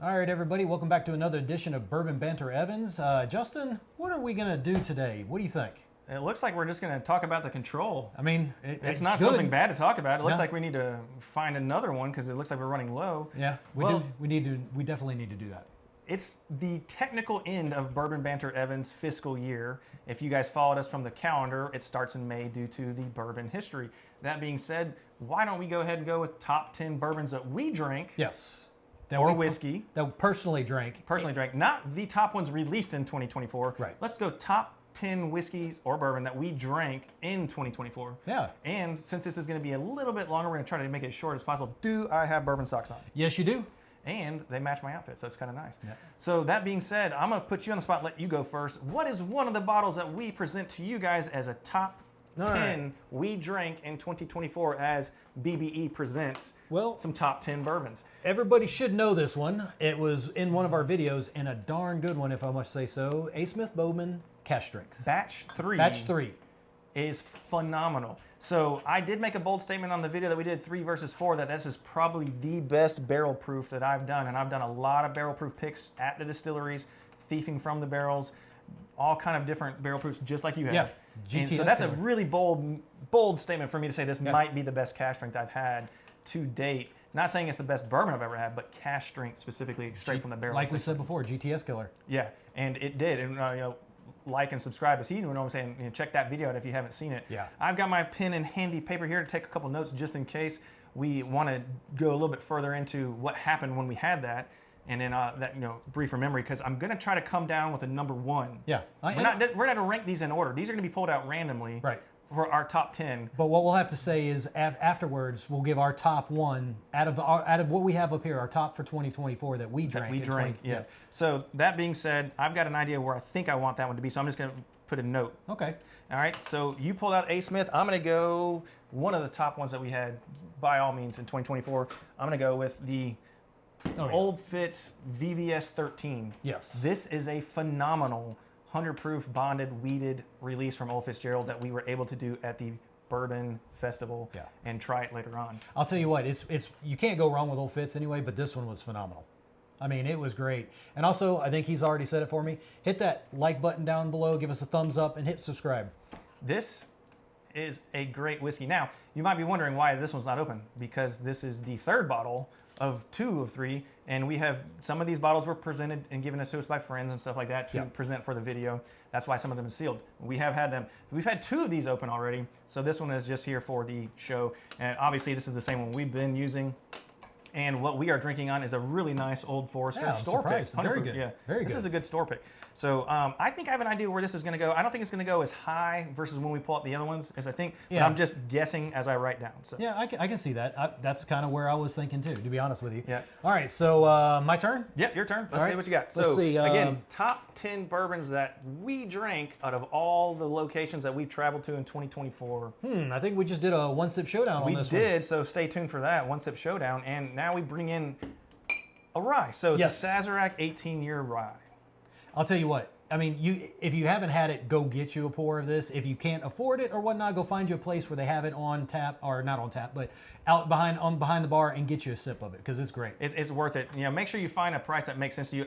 All right, everybody, welcome back to another edition of Bourbon Banter Evans. Justin, what are we going to do today? What do you think? It looks like we're just going to talk about the control. I mean, It's not good. something bad to talk about. It looks No. like we need to find another one because it looks like we're running low. Yeah, we Well, do. We definitely need to do that. It's the technical end of Bourbon Banter Evans' fiscal year. If you guys followed us from the calendar, it starts in May due to the bourbon history. That being said, why don't we go ahead and go with top 10 bourbons that we drank Yes. or whiskey. That we personally drank. Personally drank, not the top ones released in 2024. Right. Let's go top 10 whiskeys or bourbon that we drank in 2024. Yeah. And since this is going to be a little bit longer, we're going to try to make it as short as possible. Do I have bourbon socks on? Yes, you do. And they match my outfit, so it's kind of nice. Yeah. So that being said, I'm going to put you on the spot, let you go first. What is one of the bottles that we present to you guys as a top 10 we drank in 2024 as BBE presents some top 10 bourbons? Everybody should know this one. It was in one of our videos, and a darn good one, if I must say so. A. Smith Bowman Cash Strength. Batch 3. Batch 3. Is phenomenal. So I did make a bold statement on the video that we did 3 versus 4 that this is probably the best barrel proof that I've done. And I've done a lot of barrel proof picks at the distilleries, thieving from the barrels, all kind of different barrel proofs just like you have. Yeah. And GTS so that's killer. a really bold statement for me to say this might be the best cash strength I've had to date. Not saying it's the best bourbon I've ever had, but cash strength specifically straight from the barrel. Like we said before, GTS killer. Yeah, and it did. And like and subscribe as he, I'm saying, check that video out if you haven't seen it. Yeah. I've got my pen and handy paper here to take a couple notes just in case we want to go a little bit further into what happened when we had that, and then that briefer memory, because I'm going to try to come down with a number 1. Yeah. We're not going to rank these in order. These are going to be pulled out randomly. Right. For our top 10. But what we'll have to say is afterwards, we'll give our top 1 out of what we have up here, our top for 2024 that we drank. Yeah. So that being said, I've got an idea where I think I want that one to be, so I'm just going to put a note. Okay. All right, so you pulled out A. Smith. I'm going to go one of the top ones that we had, by all means, in 2024. I'm going to go with the Old Fitz VVS 13. Yes. This is a phenomenal 100 proof bonded wheated release from Old Fitzgerald that we were able to do at the Bourbon Festival and try it later on. I'll tell you what, it's you can't go wrong with Old Fitz anyway, but this one was phenomenal. I mean, it was great. And also, I think he's already said it for me. Hit that like button down below, give us a thumbs up, and hit subscribe. This is a great whiskey. Now, you might be wondering why this one's not open, because this is the 3rd bottle of 2 of 3, and we have some of these bottles were presented and given us to us by friends and stuff like that to present for the video. That's why some of them are sealed. We have had them. We've had 2 of these open already, so this one is just here for the show. And obviously, this is the same one we've been using. And what we are drinking on is a really nice Old Forester store pick. Very good. Yeah, very good. This is a good store pick. So I think I have an idea where this is going to go. I don't think it's going to go as high versus when we pull out the other ones as I think. But I'm just guessing as I write down. So. Yeah, I can see that. That's kind of where I was thinking too, to be honest with you. Yeah. All right, so my turn? Yeah, your turn. Let's see what you got. Let's see. Again, top 10 bourbons that we drank out of all the locations that we've traveled to in 2024. I think we just did a one sip showdown on this one. We did, so stay tuned for that, one sip showdown. And now we bring in a rye. So the Sazerac 18-year rye. I'll tell you what. I mean, if you haven't had it, go get you a pour of this. If you can't afford it or whatnot, go find you a place where they have it on tap, or not on tap, but out behind the bar, and get you a sip of it, because it's great. It's worth it. Make sure you find a price that makes sense to you.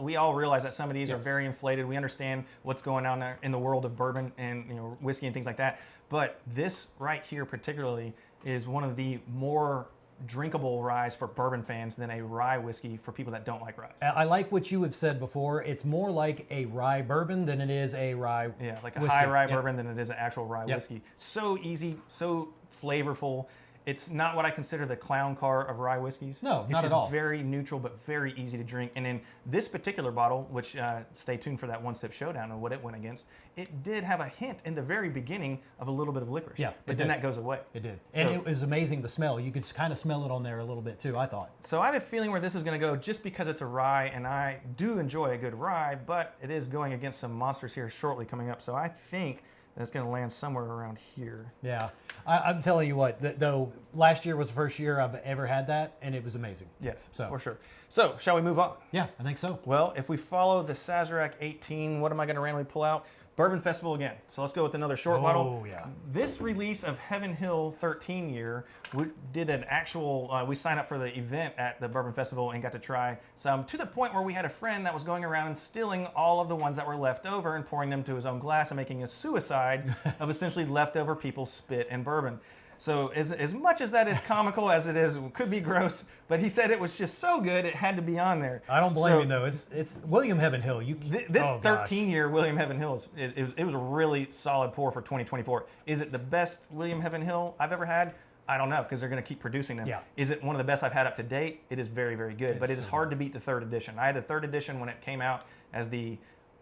We all realize that some of these are very inflated. We understand what's going on there in the world of bourbon and whiskey and things like that. But this right here particularly is one of the more drinkable ryes for bourbon fans than a rye whiskey for people that don't like ryes. I like what you have said before. It's more like a rye bourbon than it is a rye like a whiskey. high rye bourbon than it is an actual rye whiskey. So easy, so flavorful. It's not what I consider the clown car of rye whiskeys. No, not at all. It's just very neutral, but very easy to drink. And in this particular bottle, which stay tuned for that one sip showdown and what it went against, it did have a hint in the very beginning of a little bit of licorice. Yeah, but then that goes away. It did. And it was amazing, the smell. You could kind of smell it on there a little bit too, I thought. So I have a feeling where this is going to go, just because it's a rye, and I do enjoy a good rye, but it is going against some monsters here shortly coming up. So I think that's going to land somewhere around here. Yeah. I'm telling you what, though, last year was the first year I've ever had that, and it was amazing. Yes, for sure. So, shall we move on? Yeah, I think so. Well, if we follow the Sazerac 18, what am I going to randomly pull out? Bourbon Festival again. So let's go with another short bottle. Oh, yeah. This release of Heaven Hill 13 year, we did an actual, we signed up for the event at the Bourbon Festival and got to try some, to the point where we had a friend that was going around and stealing all of the ones that were left over and pouring them to his own glass and making a suicide of essentially leftover people's spit and bourbon. So as much as that is comical as it is, it could be gross, but he said it was just so good it had to be on there. I don't blame him though. It's William Heaven Hill. This 13-year William Heaven Hill it was a really solid pour for 2024. Is it the best William Heaven Hill I've ever had? I don't know, because they're going to keep producing them. Yeah. Is it one of the best I've had up to date? It is very, very good, but it is hard to beat the 3rd edition. I had the 3rd edition when it came out as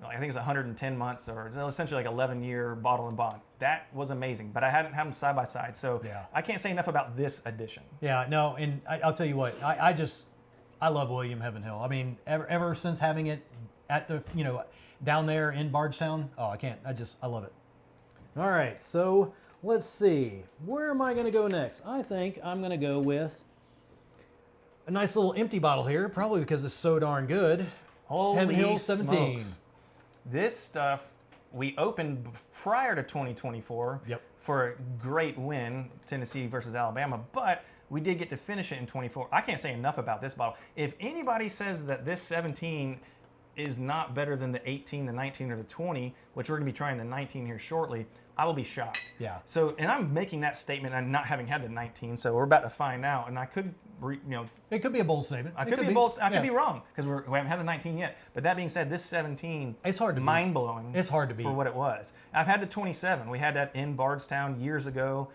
I think it's 110 months or essentially like 11-year bottle and bond. That was amazing, but I hadn't had them side by side, so I can't say enough about this edition. Yeah, no, and I'll tell you what, I love William Heaven Hill. I mean, ever since having it at the, down there in Bardstown, I love it. All right, so let's see, where am I going to go next? I think I'm going to go with a nice little empty bottle here, probably because it's so darn good. Holy Heaven Hill 17. Smokes. This stuff we opened prior to 2024 for a great win, Tennessee versus Alabama, but we did get to finish it in 24. I can't say enough about this bottle. If anybody says that this 17 is not better than the 18, the 19, or the 20, which we're going to be trying the 19 here shortly, I will be shocked. Yeah. So, and I'm making that statement and not having had the 19, so we're about to find out, and I could, it could be a bold statement. I could be bold. I could be wrong because we haven't had the 19 yet. But that being said, this 17, it's hard to mind blowing. It's hard to beat for what it was. I've had the 27. We had that in Bardstown years ago.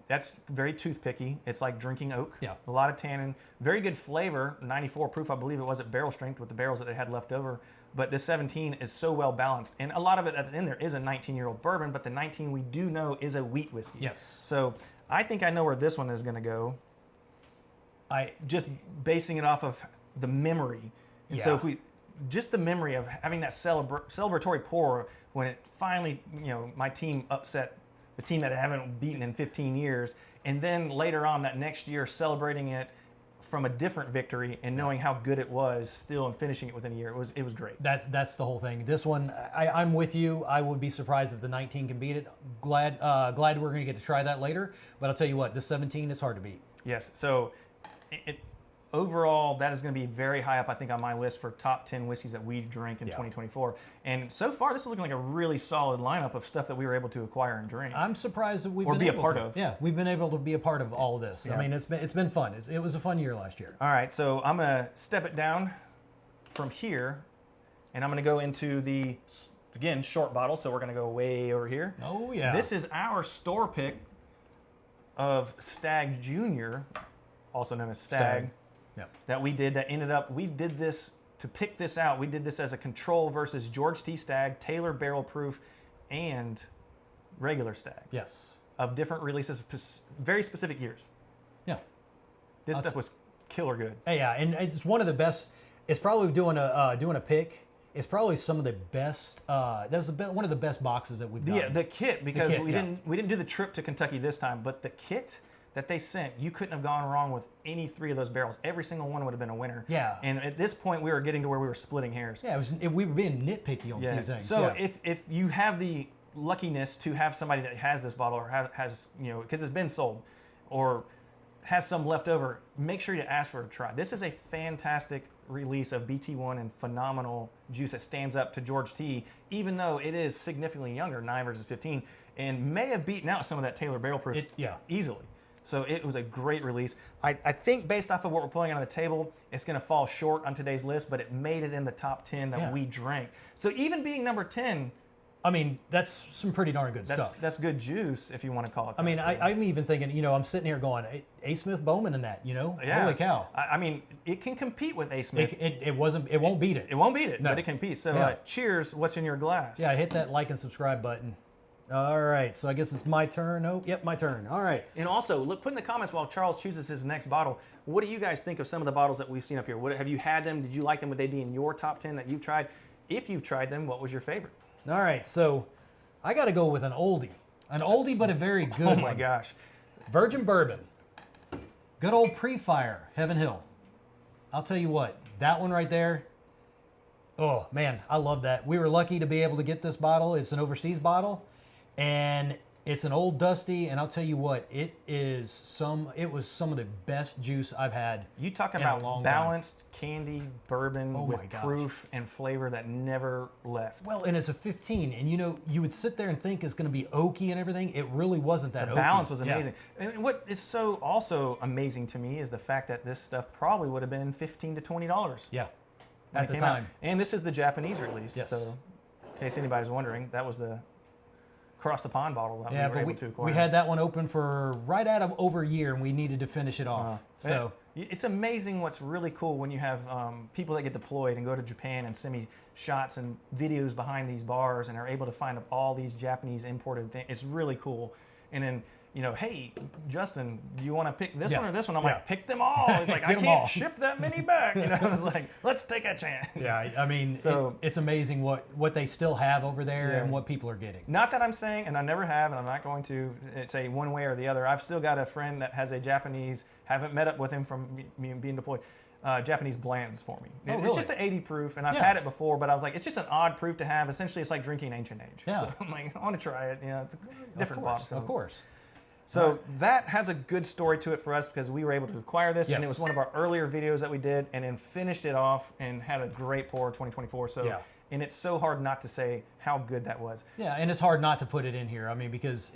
That's very toothpicky. It's like drinking oak. Yeah. A lot of tannin. Very good flavor. 94 proof, I believe it was at barrel strength with the barrels that they had left over. But this 17 is so well balanced, and a lot of it that's in there is a 19-year-old bourbon. But the 19 we do know is a wheat whiskey. Yes. So I think I know where this one is going to go. Just basing it off of the memory. And so if we, just the memory of having that celebratory pour when it finally, my team upset the team that I haven't beaten in 15 years. And then later on that next year, celebrating it from a different victory and knowing how good it was still and finishing it within a year. It was great. That's the whole thing. This one, I'm with you. I would be surprised if the 19 can beat it. Glad we're going to get to try that later. But I'll tell you what, the 17 is hard to beat. Yes. So overall, that is going to be very high up, I think, on my list for top 10 whiskeys that we drink in 2024. And so far, this is looking like a really solid lineup of stuff that we were able to acquire and drink. I'm surprised that we've been been able able to. of. Yeah, we've been able to be a part of all of this. Yeah. I mean, it's been fun. It was a fun year last year. All right, so I'm going to step it down from here, and I'm going to go into the, again, short bottle. So we're going to go way over here. Oh, yeah. This is our store pick of Stag Junior, also known as Stag. That we did, that ended up, we did this to pick this out. We did this as a control versus George T. Stag, Taylor Barrel Proof, and regular Stag. Yes. Of different releases, very specific years. Yeah. This stuff was killer good. Yeah, and it's one of the best. It's probably doing a pick. It's probably some of the best. That's one of the best boxes that we've done. Yeah, the kit, because we didn't do the trip to Kentucky this time, but the kit that they sent, you couldn't have gone wrong with any 3 of those barrels. Every single one would have been a winner. Yeah. And at this point, we were getting to where we were splitting hairs. Yeah, we were being nitpicky on these things. So if you have the luckiness to have somebody that has this bottle or has because it's been sold, or has some left over, make sure you ask for a try. This is a fantastic release of BT1 and phenomenal juice that stands up to George T, even though it is significantly younger, 9 versus 15, and may have beaten out some of that Taylor Barrel Proof easily. So it was a great release. I think based off of what we're pulling on the table, it's going to fall short on today's list, but it made it in the top 10 that we drank. So even being number 10, I mean, that's some pretty darn good stuff. That's good juice, if you want to call it that. I mean, I'm even thinking, I'm sitting here going, A. Smith Bowman in that, Yeah. Holy cow. I mean, it can compete with A. Smith. It won't beat it. It won't beat it, No. but it can compete. So cheers, what's in your glass? Yeah, hit that like and subscribe button. All right, so I guess it's my turn. Oh, yep, my turn. All right. And also, put in the comments while Charles chooses his next bottle, what do you guys think of some of the bottles that we've seen up here? Have you had them? Did you like them? Would they be in your top 10 that you've tried? If you've tried them, what was your favorite? All right, so I got to go with an oldie, but a very good one. Oh my gosh. Virgin Bourbon. Good old pre-fire, Heaven Hill. I'll tell you what, that one right there, Oh man, I love that. We were lucky to be able to get this bottle. It's an overseas bottle, and it's an Old Dusty. And I'll tell you what, it was some of the best juice I've had. You talk in a about long balanced candy bourbon Oh with my gosh. proof and flavor that never left. Well, and it's a 15, and you would sit there and think it's going to be oaky and everything. It really wasn't that The oaky. balance was Yeah. amazing. And what is so also amazing to me is the fact that this stuff probably would have been $15 to $20. Yeah, when at it the came out. time. And this is the Japanese release. Yes. So, in case anybody's wondering, that was the across the pond bottle that Yeah, we were but able to acquire. we had that one open for right out of over a year, and we needed to finish it off. So it's amazing what's really cool when you have people that get deployed and go to Japan and send me shots and videos behind these bars and are able to find all these Japanese imported things. It's really cool. And then, hey, Justin, do you want to pick this Yeah. one or this one? I'm Yeah. like, pick them all. He's like, I Get 'em all. can't ship that many back. I was like, let's take a chance. yeah, I mean, So- it's amazing what they still have over there Yeah. and what people are getting. Not that I'm saying, and I never have, and I'm not going to say one way or the other. I've still got a friend that has a Japanese, haven't met up with him from me being deployed, Japanese blends for me. Oh, It's really? just an 80 proof, and I've Yeah. had it before, but I was like, it's just an odd proof to have. Essentially, it's like drinking ancient age. Yeah. So I'm like, I want to try it. It's a different of course, bottle. of course. So that has a good story to it for us because we were able to acquire this, and it Yes. was one of our earlier videos that we did, and then finished it off and had a great pour 2024. So, Yeah. and it's so hard not to say how good that was. Yeah, and it's hard not to put it in here. I mean, because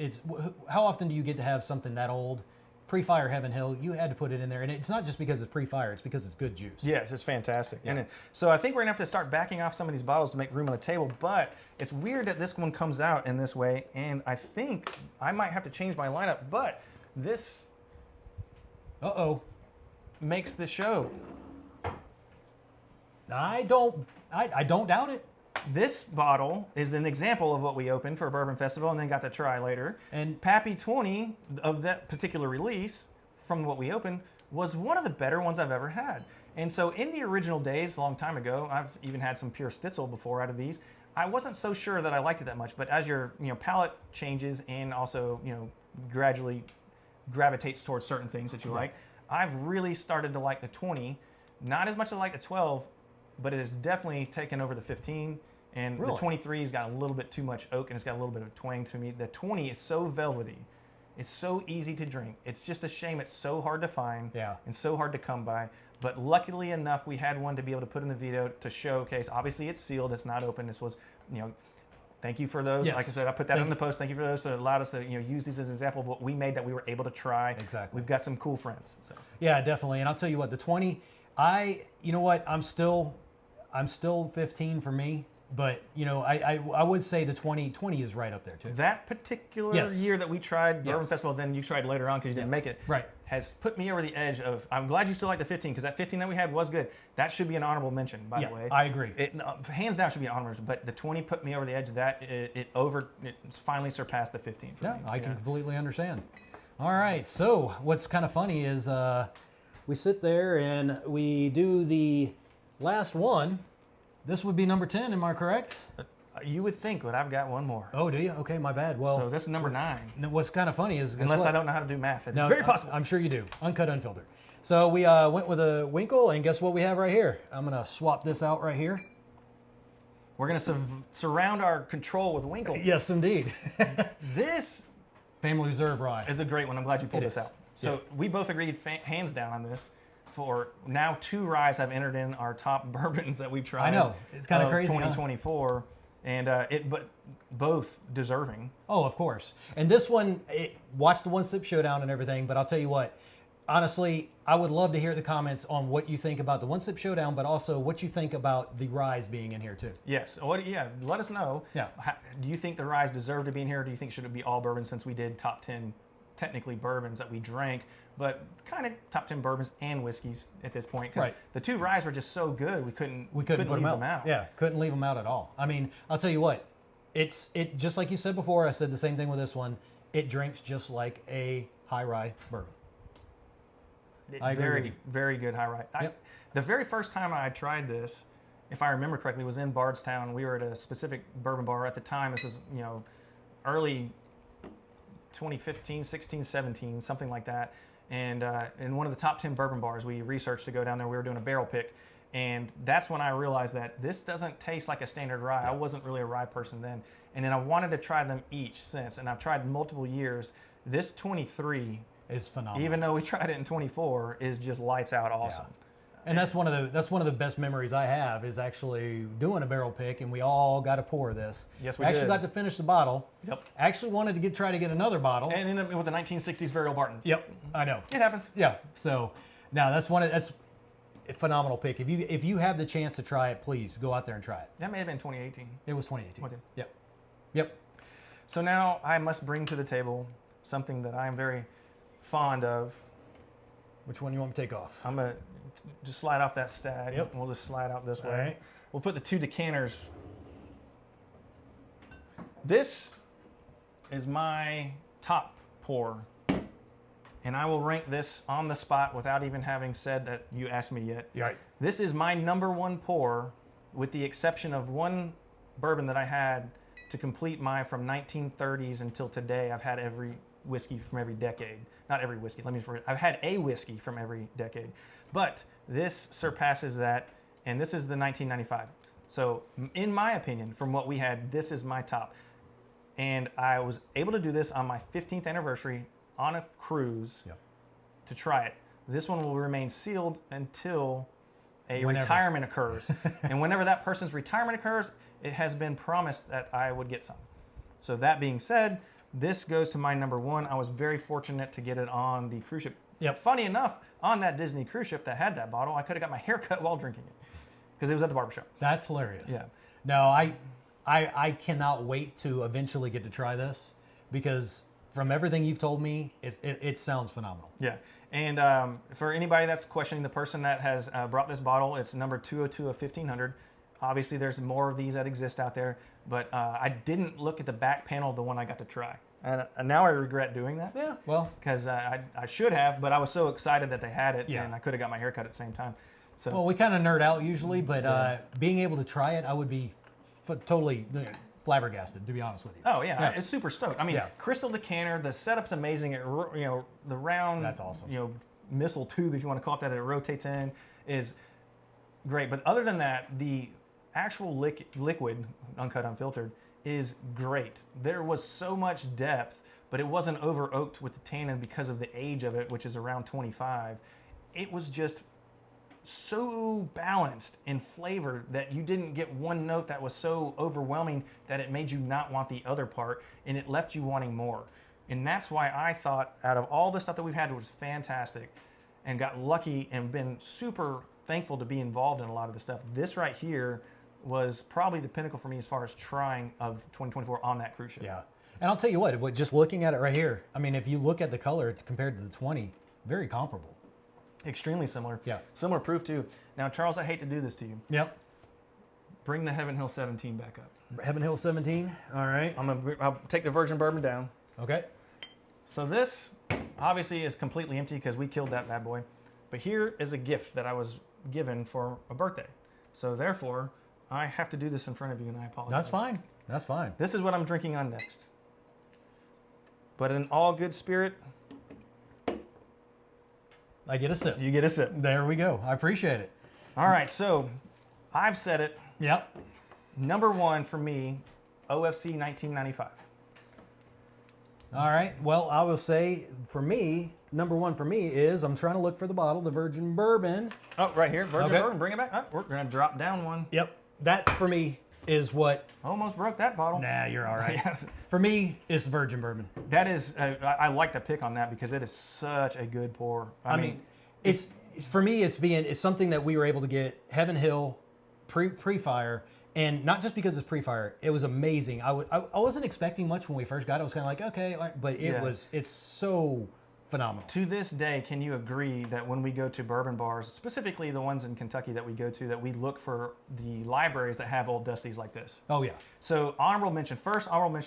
how often do you get to have something that old? Pre-fire Heaven Hill, you had to put it in there, and it's not just because it's pre-fire; it's because it's good juice. Yes, it's fantastic. And so I think we're gonna have to start backing off some of these bottles to make room on the table. But it's weird that this one comes out in this way, and I think I might have to change my lineup. But this makes the show. I don't doubt it. This bottle is an example of what we opened for a Bourbon Festival and then got to try later. And Pappy 20 of that particular release from what we opened was one of the better ones I've ever had. And so in the original days, a long time ago, I've even had some pure Stitzel before out of these. I wasn't so sure that I liked it that much, but as your palate changes and also gradually gravitates towards certain things that you like, I've really started to like the 20. Not as much as I like the 12, but it has definitely taken over the 15. And Really? the 23 has got a little bit too much oak and it's got a little bit of twang to me. The 20 is so velvety. It's so easy to drink. It's just a shame it's so hard to find and so hard to come by. But luckily enough, we had one to be able to put in the video to showcase. Obviously, it's sealed. It's not open. This was, thank you for those. Yes. Like I said, I put that in the post. Thank you for those that allowed us to use these as an example of what we made that we were able to try. Exactly. We've got some cool friends. So. yeah, definitely. And I'll tell you what, the 20, I'm still 15 for me. But I would say the 20 is right up there too. That particular Yes. year that we tried Bourbon Yes. Festival, then you tried later on because you didn't make it, Right. has put me over the edge of, I'm glad you still like the 15 because that 15 that we had was good. That should be an honorable mention, by the way. I agree. It hands down should be an honorable mention, but the 20 put me over the edge of that. It finally surpassed the 15 for Yeah, me. I can completely understand. All right, so what's kind of funny is we sit there and we do the last one. This would be number 10, am I correct? You would think, but I've got one more. Oh, do you? Okay, my bad. Well, So this is number 9. what's kind of funny is, guess Unless what? I don't know how to do math. It's No, very possible. I'm sure you do. Uncut, unfiltered. So we went with a Winkle, and guess what we have right here? I'm going to swap this out right here. We're going to surround our control with Winkle. Yes, indeed. This Family Reserve Rye. is a great one. I'm glad you pulled It this is. out. So we both agreed hands down on this. For now, 2 ryes have entered in our top bourbons that we've tried. I know. It's kind of crazy, huh? 2024, and but both deserving. Oh, of course. And this one, watch the One Sip Showdown and everything, but I'll tell you what, honestly, I would love to hear the comments on what you think about the One Sip Showdown, but also what you think about the ryes being in here too. Yes. Let us know. Yeah. Do you think the ryes deserve to be in here? Or do you think should it be all bourbon since we did top 10 technically bourbons that we drank, but kind of top 10 bourbons and whiskeys at this point? Because the 2 ryes were just so good, we couldn't put leave them out. Yeah, couldn't leave them out at all. I mean, I'll tell you what, it just like you said before, I said the same thing with this one. It drinks just like a high rye bourbon. I agree with Very, you. very good high rye. Yep. The very first time I tried this, if I remember correctly, was in Bardstown. We were at a specific bourbon bar at the time. This is, early 2015, 16, 17, something like that. And in one of the top 10 bourbon bars, we researched to go down there. We were doing a barrel pick. And that's when I realized that this doesn't taste like a standard rye. I wasn't really a rye person then. And then I wanted to try them each since. And I've tried multiple years. This 23 is phenomenal. even though we tried it in 24, is just lights out awesome. Yeah. And that's one of the best memories I have is actually doing a barrel pick, and we all got to pour this. Yes, we actually did. got to finish the bottle. Yep. Actually wanted to try to get another bottle. And ended up with a 1960s Varial Barton. Yep, I know. It happens. Yeah. So now that's a phenomenal pick. If you have the chance to try it, please go out there and try it. That may have been 2018. It was 2018. Okay. Yep. Yep. So now I must bring to the table something that I'm very fond of. Which one you want me to take off? I'm going to just slide off that stag. Yep. We'll just slide out this way. All right. We'll put the 2 decanters. This is my top pour. And I will rank this on the spot without even having said that you asked me yet. Right. This is my #1 pour, with the exception of one bourbon that I had to complete my from 1930s until today. I've had every whiskey from every decade. Not every whiskey, I've had a whiskey from every decade. But this surpasses that, and this is the 1995. So in my opinion, from what we had, this is my top. And I was able to do this on my 15th anniversary on a cruise to try it. This one will remain sealed until whenever retirement occurs. And whenever that person's retirement occurs, it has been promised that I would get some. So that being said, this goes to my #1. I was very fortunate to get it on the cruise ship. Yep. Funny enough, on that Disney cruise ship that had that bottle, I could have got my hair cut while drinking it because it was at the barbershop. That's hilarious. Yeah. No, I cannot wait to eventually get to try this because from everything you've told me, it sounds phenomenal. Yeah. And for anybody that's questioning the person that has brought this bottle, it's number 202 of 1500. Obviously, there's more of these that exist out there, but I didn't look at the back panel of the one I got to try. And now I regret doing that. Yeah, well. Because I should have, but I was so excited that they had it, Yeah. and I could have got my hair cut at the same time. So, Well, we kind of nerd out usually, but being able to try it, I would be totally flabbergasted, to be honest with you. oh yeah, it's super stoked. I mean, Yeah. crystal decanter, the setup's amazing. It, the round, That's awesome. Missile tube, if you want to call it that, it rotates in, is great. But other than that, the actual liquid, uncut, unfiltered, is great. There was so much depth, but it wasn't over oaked with the tannin because of the age of it, which is around 25. It was just so balanced in flavor that you didn't get one note that was so overwhelming that it made you not want the other part, and it left you wanting more. And that's why I thought out of all the stuff that we've had, it was fantastic, and got lucky and been super thankful to be involved in a lot of the stuff. This right here was probably the pinnacle for me as far as trying of 2024 on that cruise ship. Yeah. And I'll tell you what, just looking at it right here, I mean, if you look at the color compared to the 20, very comparable. Extremely similar. Yeah. Similar proof too. Now, Charles, I hate to do this to you. Yep. Bring the Heaven Hill 17 back up. Heaven Hill 17. All right. I'll take the virgin bourbon down. Okay. So this obviously is completely empty because we killed that bad boy. But here is a gift that I was given for a birthday. So therefore, I have to do this in front of you, and I apologize. That's fine. That's fine. This is what I'm drinking on next. But in all good spirit, I get a sip. you get a sip. There we go. I appreciate it. All right, so I've said it. Yep. #1 for me, OFC 1995. All right. Well, I will say for me, #1 for me is I'm trying to look for the bottle, the Virgin Bourbon. Oh, right here, virgin Okay. bourbon. Bring it back. Oh, we're gonna drop down one. Yep. That for me is what. Almost broke that bottle. Nah, you're all right. Yeah. For me, it's Virgin Bourbon. That is, I like to pick on that because it is such a good pour. I mean, it's for me. It's something that we were able to get Heaven Hill pre-fire, and not just because it's pre-fire. It was amazing. I wasn't expecting much when we first got it. I was kind of like, okay, but it's so phenomenal. to this day, can you agree that when we go to bourbon bars, specifically the ones in Kentucky that we go to, that we look for the libraries that have old dusties like this? Oh yeah. So honorable mention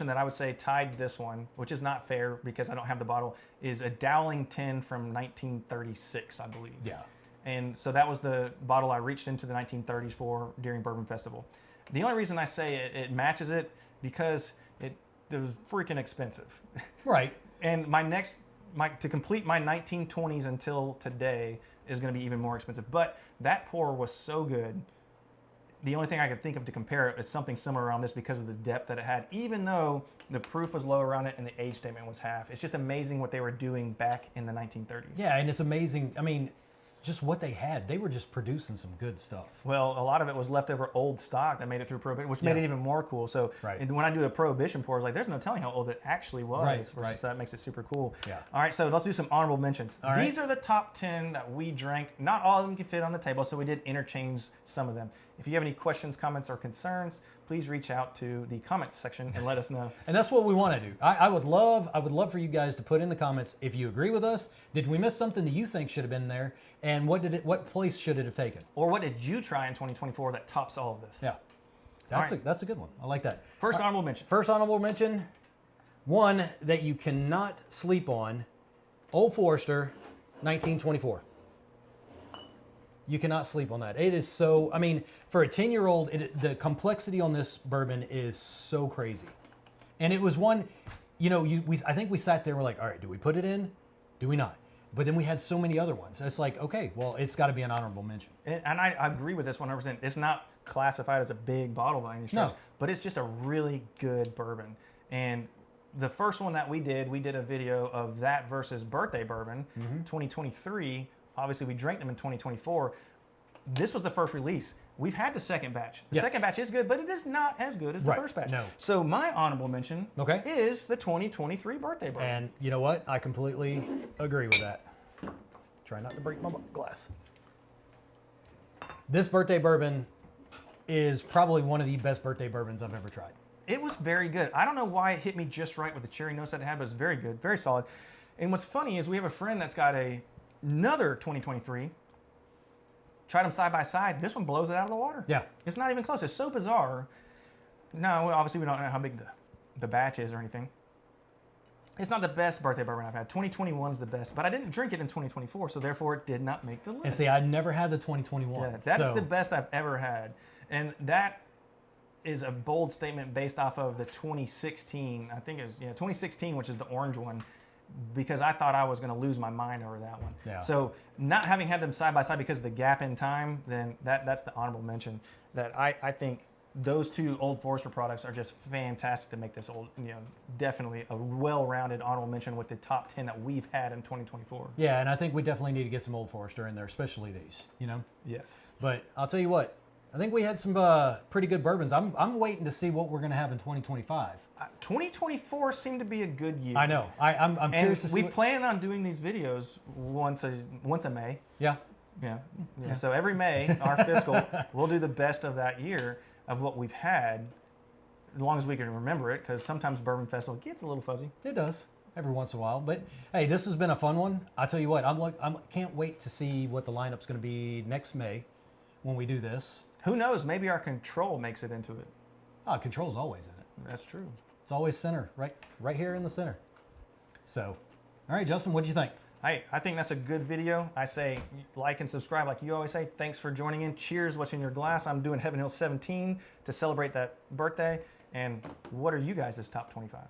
that I would say tied this one, which is not fair because I don't have the bottle, is a Dowling 10 from 1936, I believe. Yeah. And so that was the bottle I reached into the 1930s for during Bourbon Festival. The only reason I say it matches it because it was freaking expensive. Right. And to complete my 1920s until today, is going to be even more expensive. But that pour was so good. The only thing I could think of to compare it is something similar around this because of the depth that it had, even though the proof was low around it and the age statement was half. It's just amazing what they were doing back in the 1930s. Yeah, and it's amazing. I mean, just what they had. They were just producing some good stuff. Well, a lot of it was leftover old stock that made it through Prohibition, which made it even more cool. So and when I do a Prohibition pour, it's like there's no telling how old it actually was. So that makes it super cool. Yeah. All right, so let's do some honorable mentions. These are the top 10 that we drank. Not all of them can fit on the table, so we did interchange some of them. If you have any questions, comments, or concerns, please reach out to the comments section and let us know. And that's what we want to do. I would love for you guys to put in the comments if you agree with us. Did we miss something that you think should have been there? And what place should it have taken? Or what did you try in 2024 that tops all of this? Yeah, that's a good one. I like that. First honorable mention. First honorable mention, one that you cannot sleep on, Old Forester, 1924. You cannot sleep on that. It is so, I mean, for a 10-year-old, the complexity on this bourbon is so crazy. And it was one, you know, I think we sat there and we're like, all right, do we put it in? Do we not? But then we had so many other ones. It's like, okay, well, it's got to be an honorable mention. And I agree with this 100%. It's not classified as a big bottle by any stretch, but it's just a really good bourbon. And the first one that we did a video of that versus birthday bourbon, 2023. Obviously, we drank them in 2024. This was the first release. We've had the second batch. The second batch is good, but it is not as good as the first batch. No. So my honorable mention is the 2023 birthday bourbon. And you know what? I completely agree with that. Try not to break my glass. This birthday bourbon is probably one of the best birthday bourbons I've ever tried. It was very good. I don't know why it hit me just right with the cherry notes that it had, but it's very good, very solid. And what's funny is we have a friend that's got another 2023. Tried them side by side. This one blows it out of the water. Yeah. It's not even close. It's so bizarre. No, obviously we don't know how big the batch is or anything. It's not the best birthday bourbon I've had. 2021 is the best, but I didn't drink it in 2024, so therefore it did not make the list. And see, I never had the 2021. Yeah, that's the best I've ever had. And that is a bold statement based off of the 2016, I think it was, 2016, which is the orange one, because I thought I was going to lose my mind over that one. Yeah. So not having had them side by side because of the gap in time, then that's the honorable mention that I think those two Old Forester products are just fantastic to make this definitely a well-rounded honorable mention with the top 10 that we've had in 2024. Yeah, and I think we definitely need to get some Old Forester in there, especially these, Yes. But I'll tell you what, I think we had some pretty good bourbons. I'm waiting to see what we're going to have in 2025. 2024 seemed to be a good year. I know. I'm curious to see. We plan on doing these videos once a May. Yeah. Yeah. So every May, our fiscal, we'll do the best of that year of what we've had, as long as we can remember it, because sometimes Bourbon Festival gets a little fuzzy. It does every once in a while. But hey, this has been a fun one. I'll tell you what, I can't wait to see what the lineup's going to be next May when we do this. Who knows? Maybe our control makes it into it. Oh, control's always in it. That's true. It's always center, right here in the center. So, all right, Justin, what do you think? Hey, I think that's a good video. I say like and subscribe like you always say. Thanks for joining in. Cheers, what's in your glass? I'm doing Heaven Hill 17 to celebrate that birthday. And what are you guys' top 25?